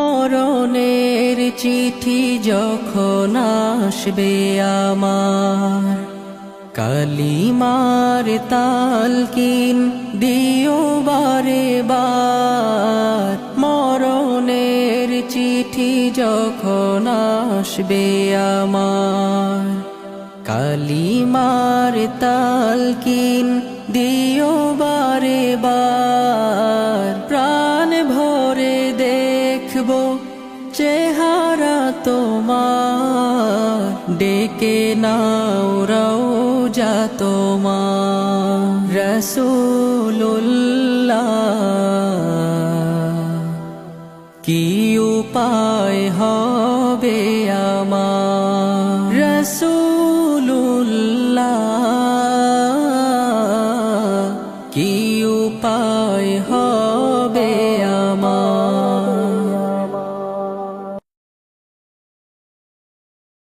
মরণের চিঠি যখন আসবে আমার, কালিমার তালকিন দিও বারে বার। মরণের চিঠি যখন আসবে আমার, কালিমার তালকিন দিও বারে বার। প্রাণ ভরে দেখব চেহারা তোমার, ডেকে নাও রওজা তোমার। রাসূলুল্লাহ কি উপায় হবে আমার, রাসূল